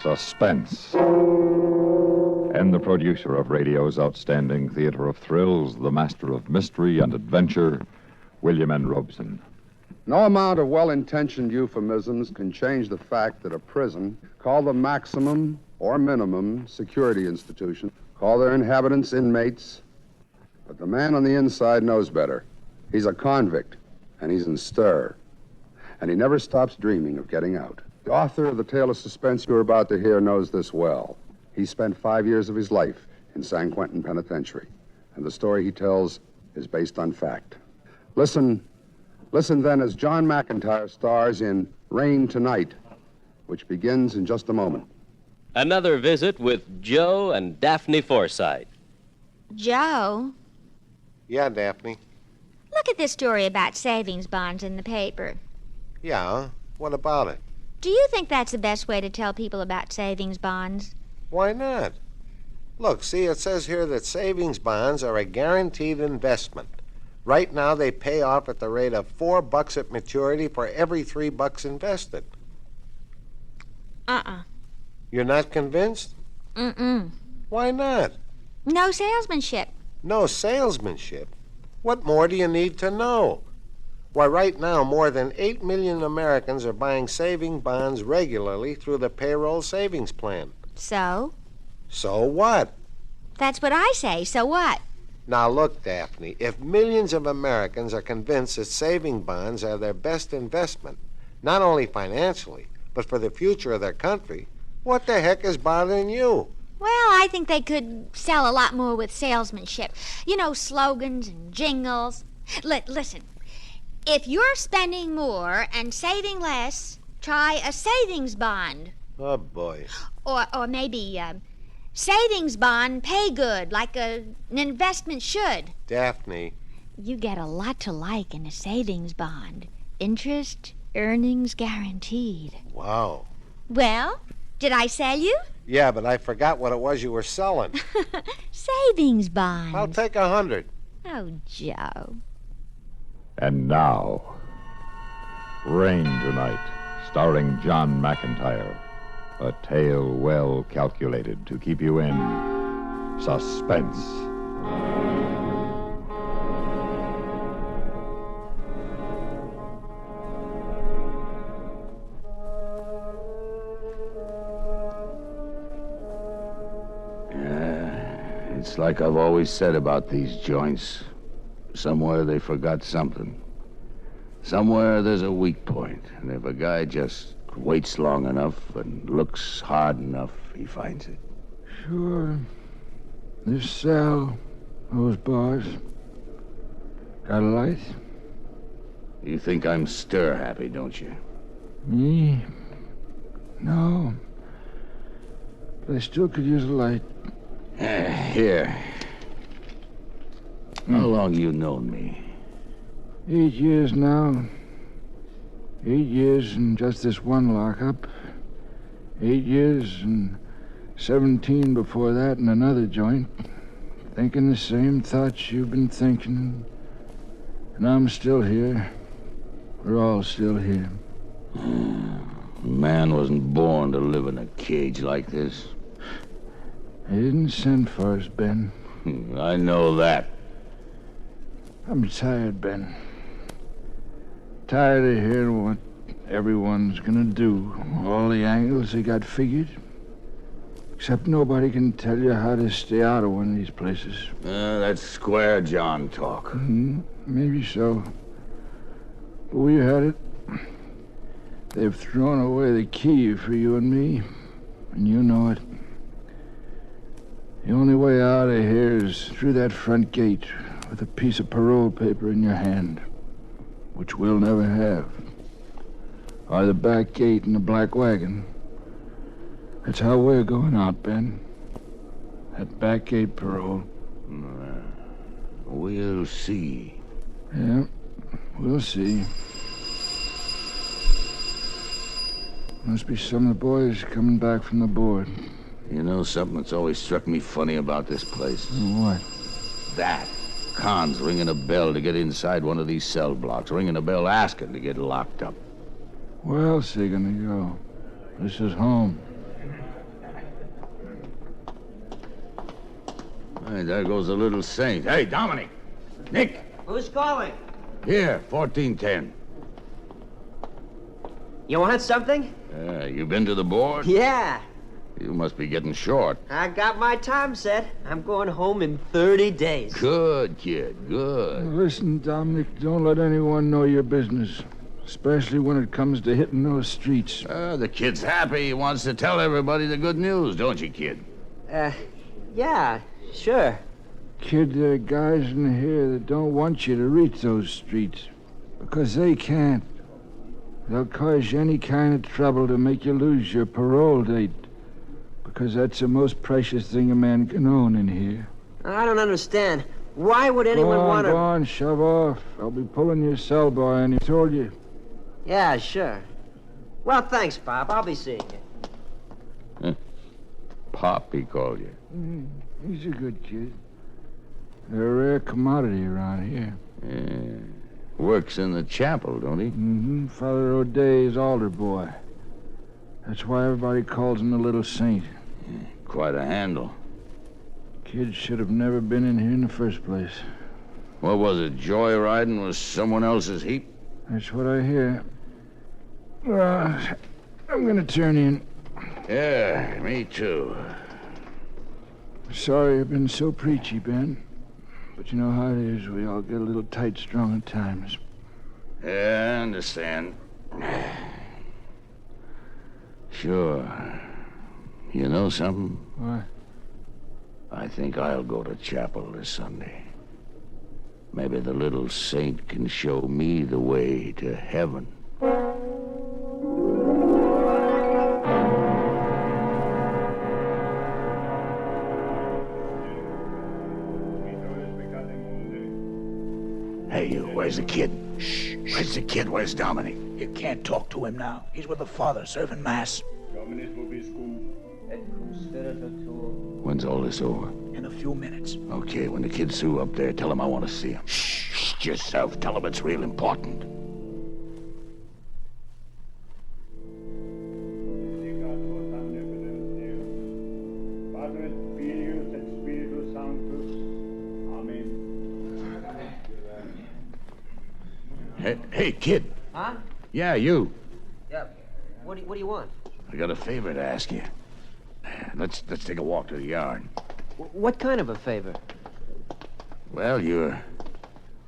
Suspense. And the producer of radio's outstanding theater of thrills, the master of mystery and adventure, William N. Robeson. No amount of well-intentioned euphemisms can change the fact that a prison, called the maximum or minimum security institution, call their inhabitants inmates, but the man on the inside knows better. He's a convict, and he's in stir, and he never stops dreaming of getting out. The author of the tale of suspense you're about to hear knows this well. He spent 5 years of his life in San Quentin Penitentiary, and the story he tells is based on fact. Listen then as John McIntyre stars in Rain Tonight, which begins in just a moment. Another visit with Joe and Daphne Forsythe. Joe, Yeah, Daphne. look at this story about savings bonds in the paper. Yeah? What about it? Do you think that's the best way to tell people about savings bonds? Why not? Look, see, it says here that savings bonds are a guaranteed investment. Right now, they pay off at the rate of $4 at maturity for every $3 invested. You're not convinced? Mm-mm. Why not? No salesmanship. No salesmanship? What more do you need to know? Why, right now, more than 8 million Americans are buying saving bonds regularly through the payroll savings plan. So? So what? That's what I say. So what? Now look, Daphne, if millions of Americans are convinced that saving bonds are their best investment, not only financially, but for the future of their country, what the heck is bothering you? Well, I think they could sell a lot more with salesmanship. You know, slogans and jingles. Listen, if you're spending more and saving less, try a savings bond. Oh, boy. Or maybe savings bond pay good, like an investment should. Daphne. You get a lot to like in a savings bond. Interest, earnings guaranteed. Wow. Well, did I sell you? Yeah, but I forgot what it was you were selling. Savings bonds. I'll take 100. Oh, Joe. And now, Rain Tonight, starring John McIntyre. A tale well calculated to keep you in suspense. It's like I've always said about these joints. Somewhere they forgot something. Somewhere there's a weak point, and if a guy just waits long enough and looks hard enough, he finds it. Sure. This cell, those bars. Got a light? You think I'm stir-happy, don't you? Me? No. But I still could use a light. Here. How long you known me? 8 years now. 8 years in just this one lockup. 8 years and 17 before that in another joint. Thinking the same thoughts you've been thinking. And I'm still here. We're all still here. A man wasn't born to live in a cage like this. I didn't send for us, Ben. I know that. I'm tired, Ben. Tired of hearing what everyone's gonna do. All the angles they got figured. Except nobody can tell you how to stay out of one of these places. That's square John talk. Maybe so. But we had it. They've thrown away the key for you and me. And you know it. The only way out of here is through that front gate with a piece of parole paper in your hand, which we'll never have. Or the back gate in the black wagon. That's how we're going out, Ben. That back gate parole. We'll see. Yeah, we'll see. Must be some of the boys coming back from the board. You know something that's always struck me funny about this place? What? That. Con's ringing a bell to get inside one of these cell blocks. Ringing a bell asking to get locked up. Where else are you gonna go? This is home. Hey, there goes the little saint. Hey, Dominic! Nick! Who's calling? Here, 1410. You want something? You been to the board? Yeah. You must be getting short. I got my time set. I'm going home in 30 days. Good, kid, good. Listen, Dominic, don't let anyone know your business, especially when it comes to hitting those streets. The kid's happy. He wants to tell everybody the good news, don't you, kid? Yeah, sure. Kid, there are guys in here that don't want you to reach those streets because they can't. They'll cause you any kind of trouble to make you lose your parole date because that's the most precious thing a man can own in here. I don't understand. Why would anyone want to... Go on, shove off. I'll be pulling your cell, boy, and he told you. Yeah, sure. Well, thanks, Pop. I'll be seeing you. Pop, he called you. He's a good kid. They're a rare commodity around here. Yeah. Works in the chapel, don't he? Mm-hmm. Father O'Day's altar boy. That's why everybody calls him the little saint. Quite a handle. Kid should have never been in here in the first place. What was it, joyriding with someone else's heap? That's what I hear. Well, I'm gonna turn in. Yeah, me too. Sorry I've been so preachy, Ben. But you know how it is. We all get a little tight-strung at times. Yeah, I understand. Sure. You know something? What? I think I'll go to chapel this Sunday. Maybe the little saint can show me the way to heaven. Hey, you, where's the kid? Shh. Where's the kid? Where's Dominic? You can't talk to him now. He's with the Father serving Mass. When's all this over? In a few minutes. Okay, when the kid's through up there, tell him I want to see him. Shh, yourself. Tell him it's real important. Hey, kid. Huh? Yeah, you. Yeah. What do you want? I got a favor to ask you. Let's take a walk to the yard. What kind of a favor? Well, you're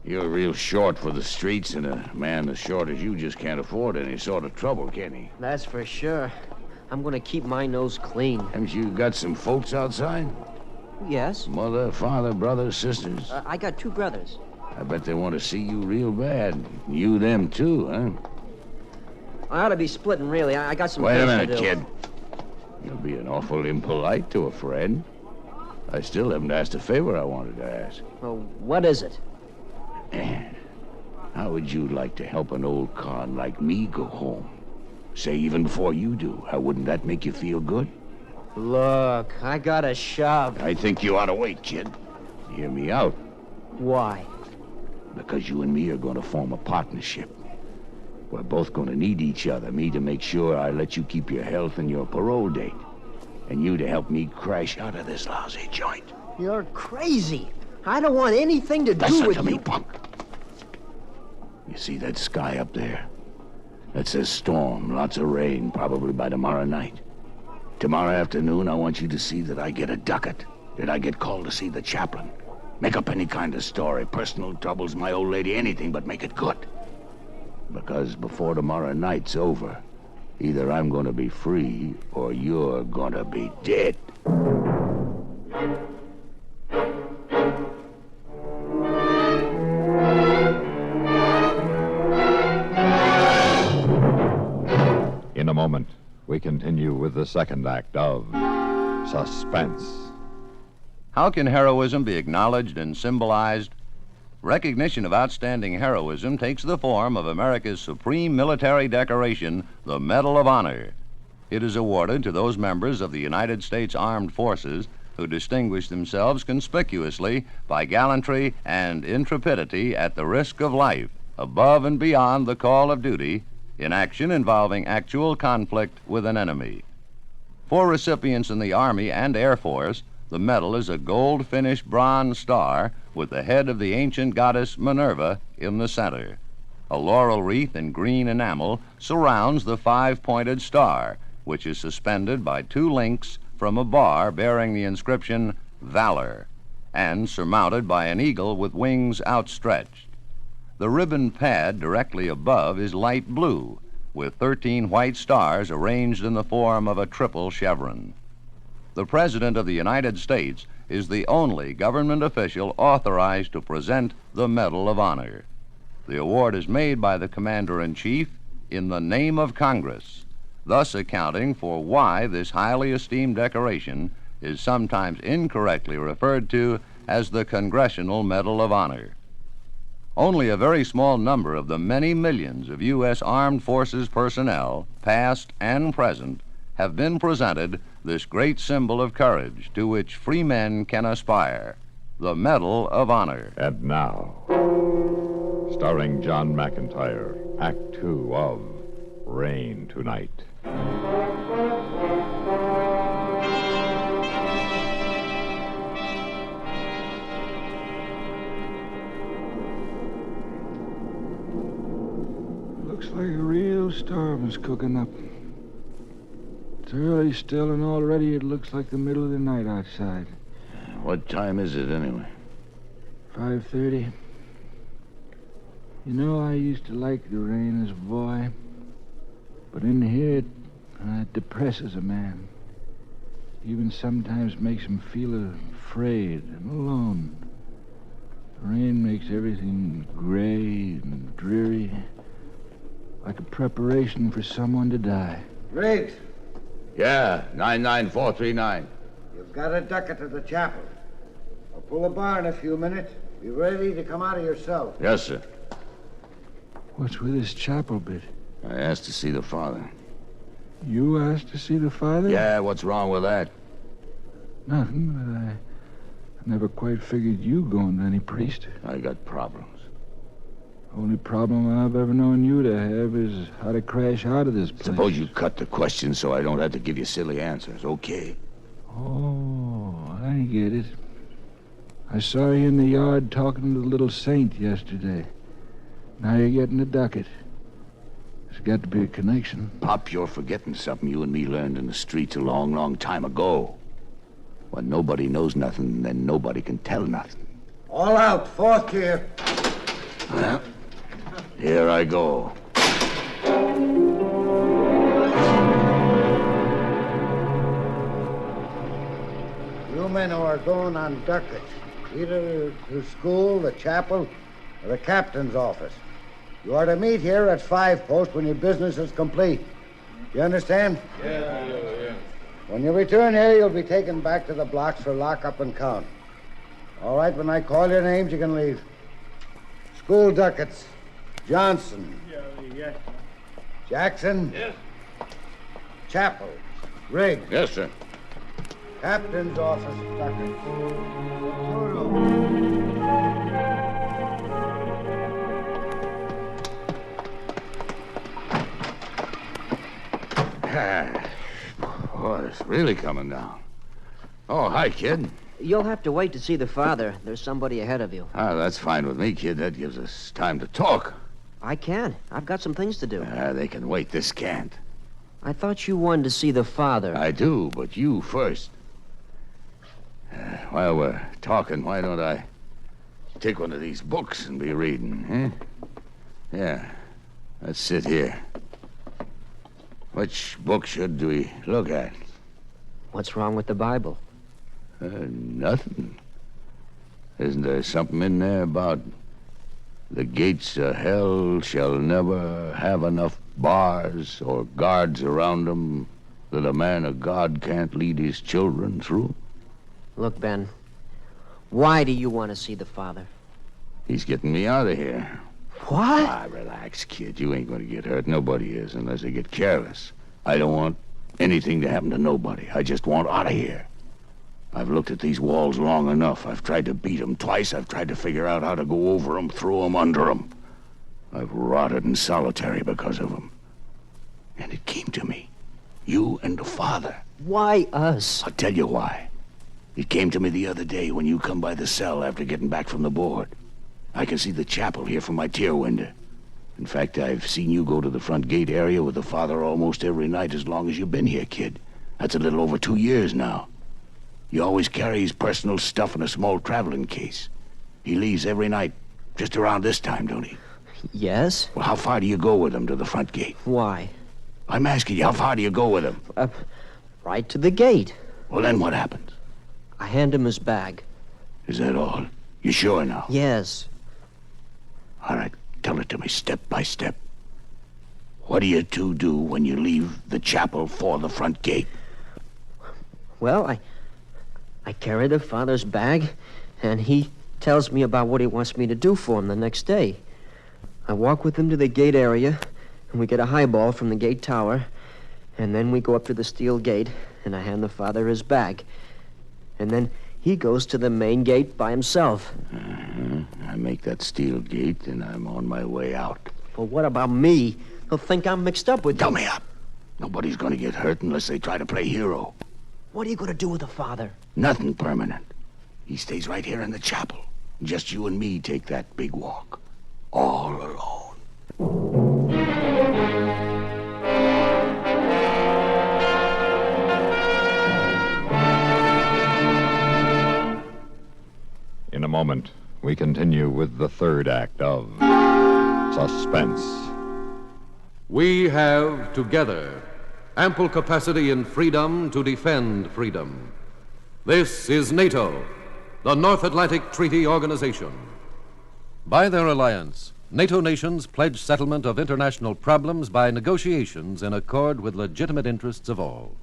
real short for the streets, and a man as short as you just can't afford any sort of trouble, can he? That's for sure. I'm gonna keep my nose clean. Haven't you got some folks outside? Yes. Mother, father, brothers, sisters? I got 2 brothers. I bet they want to see you real bad. You them too, huh? I ought to be splitting, really. I got some Wait a things to minute, do. kid. You're being awful impolite to a friend. I still haven't asked a favor I wanted to ask. Well, what is it? How would you like to help an old con like me go home? Say, even before you do. How wouldn't that make you feel good? Look, I got a shove. I think you ought to wait, kid. Hear me out. Why? Because you and me are going to form a partnership. We're both going to need each other. Me to make sure I let you keep your health and your parole date. And you to help me crash out of this lousy joint. You're crazy. I don't want anything to do Listen with to you. me, punk. You see that sky up there? That says storm, lots of rain, probably by tomorrow night. Tomorrow afternoon, I want you to see that I get a ducat, that I get called to see the chaplain. Make up any kind of story, personal troubles, my old lady, anything, but make it good. Because before tomorrow night's over, either I'm going to be free or you're going to be dead. In a moment, we continue with the second act of Suspense. How can heroism be acknowledged and symbolized? Recognition of outstanding heroism takes the form of America's supreme military decoration, the Medal of Honor. It is awarded to those members of the United States Armed Forces who distinguish themselves conspicuously by gallantry and intrepidity at the risk of life, above and beyond the call of duty, in action involving actual conflict with an enemy. For recipients in the Army and Air Force, The medal is a gold-finished bronze star with the head of the ancient goddess Minerva in the center. A laurel wreath in green enamel surrounds the five-pointed star, which is suspended by two links from a bar bearing the inscription Valor, and surmounted by an eagle with wings outstretched. The ribbon pad directly above is light blue, with 13 white stars arranged in the form of a triple chevron. The President of the United States is the only government official authorized to present the Medal of Honor. The award is made by the Commander-in-Chief in the name of Congress, thus accounting for why this highly esteemed decoration is sometimes incorrectly referred to as the Congressional Medal of Honor. Only a very small number of the many millions of U.S. Armed Forces personnel, past and present, have been presented this great symbol of courage to which free men can aspire, the Medal of Honor. And now, starring John McIntyre, Act Two of Rain Tonight. Looks like a real storm is cooking up. It's early still, and already it looks like the middle of the night outside. What time is it, anyway? 5:30. You know, I used to like the rain as a boy. But in here, it depresses a man. Even sometimes makes him feel afraid and alone. The rain makes everything gray and dreary, like a preparation for someone to die. Riggs, Yeah, 99439. you've got to duck it to the chapel. I'll pull the bar in a few minutes. Be ready to come out of your cell. Yes, sir. What's with this chapel bit? I asked to see the father. You asked to see the father? Yeah, what's wrong with that? Nothing, but I never quite figured you going to any priest. I got problems. Only problem I've ever known you to have is how to crash out of this place. Suppose you cut the question so I don't have to give you silly answers, okay? Oh, I get it. I saw you in the yard talking to the little saint yesterday. Now you're getting a ducat. There's got to be a connection. Pop, you're forgetting something you and me learned in the streets a long, long time ago. When nobody knows nothing, then nobody can tell nothing. All out, fourth gear. Well, here I go. You men who are going on ducats, either to school, the chapel, or the captain's office. You are to meet here at 5 post when your business is complete. You understand? Yeah. When you return here, you'll be taken back to the blocks for lockup and count. All right, when I call your names, you can leave. School ducats. Johnson. Yes. Jackson. Yes. Chapel. Riggs. Yes, sir. Captain's office ducats. Boy, it's really coming down. Oh, hi, kid. You'll have to wait to see the father. There's somebody ahead of you. Ah, that's fine with me, kid. That gives us time to talk. I can. I've got some things to do. They can wait. This can't. I thought you wanted to see the father. I do, but you first. While we're talking, why don't I take one of these books and be reading, huh? Yeah, let's sit here. Which book should we look at? What's wrong with the Bible? Nothing. Isn't there something in there about the gates of hell shall never have enough bars or guards around them that a man of God can't lead his children through? Look, Ben, why do you want to see the father? He's getting me out of here. What? Ah, relax, kid. You ain't going to get hurt. Nobody is, unless they get careless. I don't want anything to happen to nobody. I just want out of here. I've looked at these walls long enough. I've tried to beat them twice. I've tried to figure out how to go over them, through them, under them. I've rotted in solitary because of them. And it came to me. You and the father. Why us? I'll tell you why. It came to me the other day when you come by the cell after getting back from the board. I can see the chapel here from my tier window. In fact, I've seen you go to the front gate area with the father almost every night as long as you've been here, kid. That's a little over 2 years now. He always carries personal stuff in a small traveling case. He leaves every night just around this time, don't he? Yes? Well, how far do you go with him to the front gate? Why? I'm asking you, how far do you go with him? Right to the gate. Well, then what happens? I hand him his bag. Is that all? You sure now? Yes. All right, tell it to me step by step. What do you two do when you leave the chapel for the front gate? Well, I carry the father's bag, and he tells me about what he wants me to do for him the next day. I walk with him to the gate area, and we get a highball from the gate tower, and then we go up to the steel gate, and I hand the father his bag. And then he goes to the main gate by himself. I make that steel gate, and I'm on my way out. Well, what about me? He'll think I'm mixed up with Tell you. me up. Nobody's gonna get hurt unless they try to play hero. What are you going to do with the father? Nothing permanent. He stays right here in the chapel. Just you and me take that big walk. All alone. In a moment, we continue with the third act of Suspense. We have together ample capacity and freedom to defend freedom. This is NATO, the North Atlantic Treaty Organization. By their alliance, NATO nations pledge settlement of international problems by negotiations in accord with legitimate interests of all.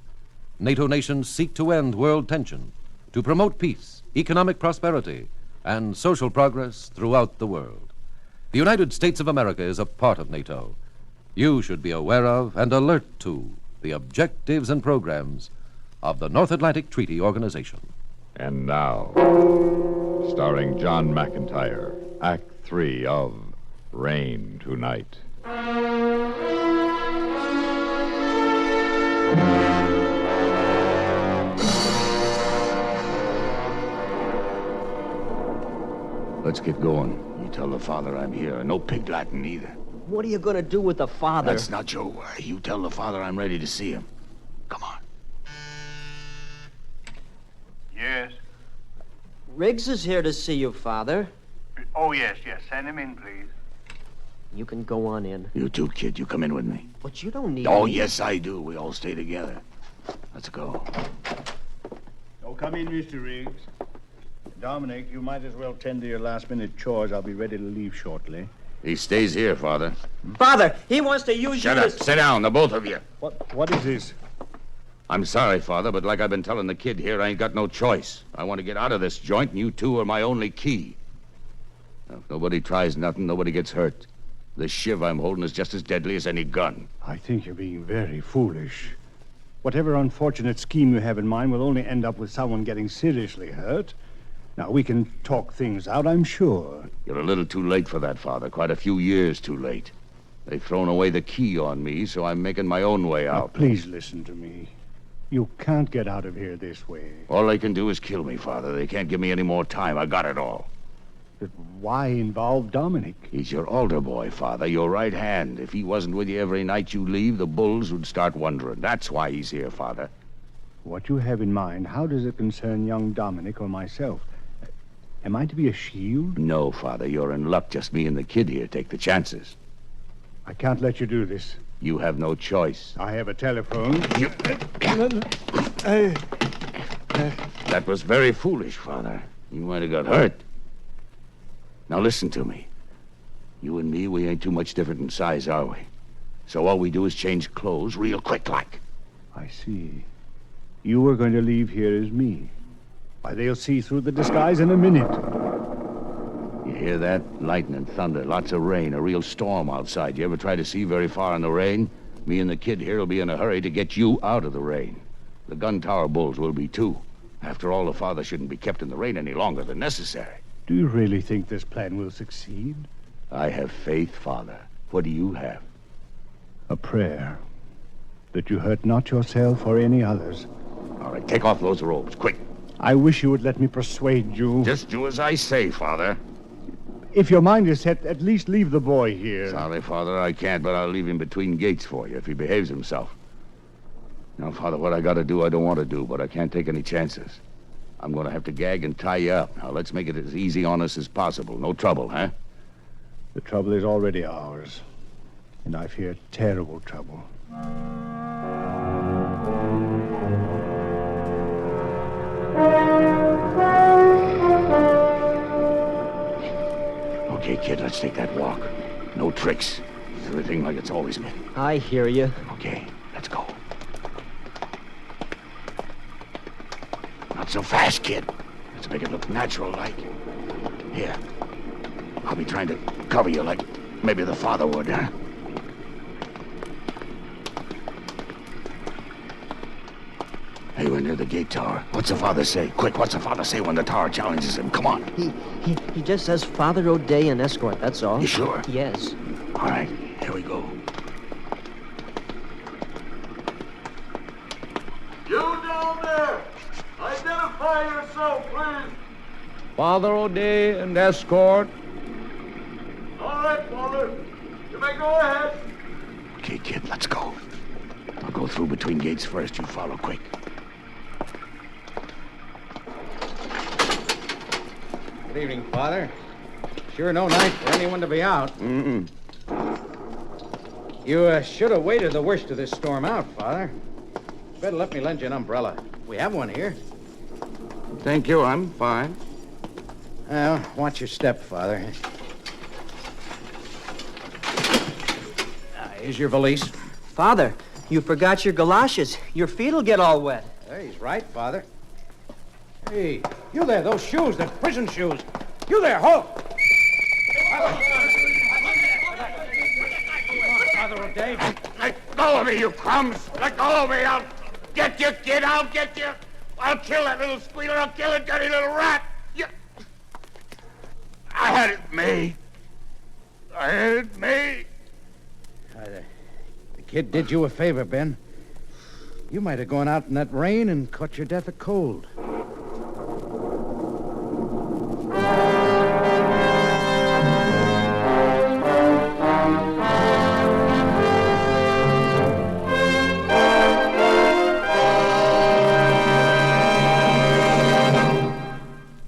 NATO nations seek to end world tension, to promote peace, economic prosperity, and social progress throughout the world. The United States of America is a part of NATO. You should be aware of and alert to the objectives and programs of the North Atlantic Treaty Organization. And now, starring John McIntyre, Act 3 of Rain Tonight. Let's get going. You tell the father I'm here. No pig Latin either. What are you going to do with the father? That's not your worry. You tell the father I'm ready to see him. Come on. Yes. Riggs is here to see you, Father. Oh, yes. Send him in, please. You can go on in. You too, kid. You come in with me. But you don't need Oh, me. yes, I do. We all stay together. Let's go. Oh, come in, Mr. Riggs. Dominic, you might as well tend to your last-minute chores. I'll be ready to leave shortly. He stays here, Father. Father, he wants to use Shut you up. as... Sit down, the both of you. What is this? I'm sorry, Father, but like I've been telling the kid here, I ain't got no choice. I want to get out of this joint, and you two are my only key. Now, if nobody tries nothing, nobody gets hurt. The shiv I'm holding is just as deadly as any gun. I think you're being very foolish. Whatever unfortunate scheme you have in mind will only end up with someone getting seriously hurt. Now, we can talk things out, I'm sure. You're a little too late for that, Father. Quite a few years too late. They've thrown away the key on me, so I'm making my own way Now, out. please listen to me. You can't get out of here this way. All they can do is kill me, Father. They can't give me any more time. I got it all. But why involve Dominic? He's your altar boy, Father, your right hand. If he wasn't with you every night you leave, the bulls would start wondering. That's why he's here, Father. What you have in mind, how does it concern young Dominic or myself? Am I to be a shield? No, Father, you're in luck. Just me and the kid here take the chances. I can't let you do this. You have no choice. I have a telephone. That was very foolish, Father. You might have got hurt. Now listen to me. You and me, we ain't too much different in size, are we? So all we do is change clothes real quick like. I see. You were going to leave here as me. Why, they'll see through the disguise in a minute. You hear that? Lightning, thunder, lots of rain, a real storm outside. You ever try to see very far in the rain? Me and the kid here will be in a hurry to get you out of the rain. The gun tower bulls will be too. After all, the father shouldn't be kept in the rain any longer than necessary. Do you really think this plan will succeed? I have faith, Father. What do you have? A prayer. That you hurt not yourself or any others. All right, take off those robes, quick. I wish you would let me persuade you. Just do as I say, Father. If your mind is set, at least leave the boy here. Sorry, Father, I can't, but I'll leave him between gates for you if he behaves himself. Now, Father, what I gotta do, I don't want to do, but I can't take any chances. I'm gonna have to gag and tie you up. Now, let's make it as easy on us as possible. No trouble, huh? The trouble is already ours. And I fear terrible trouble. Okay, kid, let's take that walk. No tricks. Everything like it's always been. I hear you. Okay, let's go. Not so fast, kid. Let's make it look natural like. Here. I'll be trying to cover you like maybe the father would, huh? Hey, we're near the gate tower. What's the father say? Quick, what's the father say when the tower challenges him? Come on. He just says Father O'Day and escort, that's all. You sure? Yes. All right, here we go. You down there! Identify yourself, please! Father O'Day and escort. All right, Father. You may go ahead. Okay, kid, let's go. I'll go through between gates first. You follow quick. Good evening, Father. Sure no night for anyone to be out. Mm-mm. You should have waited the worst of this storm out, Father. Better let me lend you an umbrella. We have one here. Thank you, I'm fine. Well, watch your step, Father. Here's your valise. Father, you forgot your galoshes. Your feet'll get all wet. He's right, Father. Hey, you there, those shoes, they're prison shoes. You there, halt! Father O'Day. Let go of me, you crumbs! Let go of me! I'll get you, kid! I'll get you! I'll kill that little squealer! I'll kill that dirty little rat! You... I had it made. I had it made. The kid did you a favor, Ben. You might have gone out in that rain and caught your death of cold.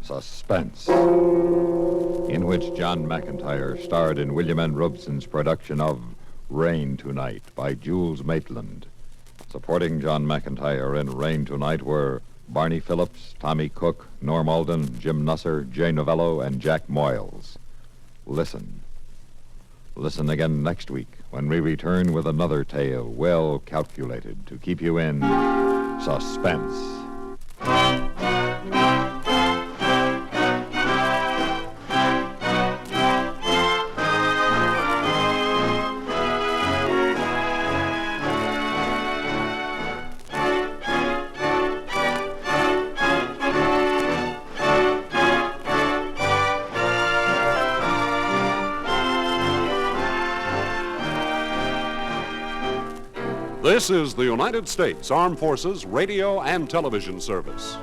Suspense, in which John McIntyre starred in William N. Robson's production of Rain Tonight by Jules Maitland. Supporting John McIntyre in Rain Tonight were Barney Phillips, Tommy Cook, Norm Alden, Jim Nusser, Jay Novello, and Jack Moyles. Listen. Listen again next week when we return with another tale well calculated to keep you in suspense. This is the United States Armed Forces Radio and Television Service.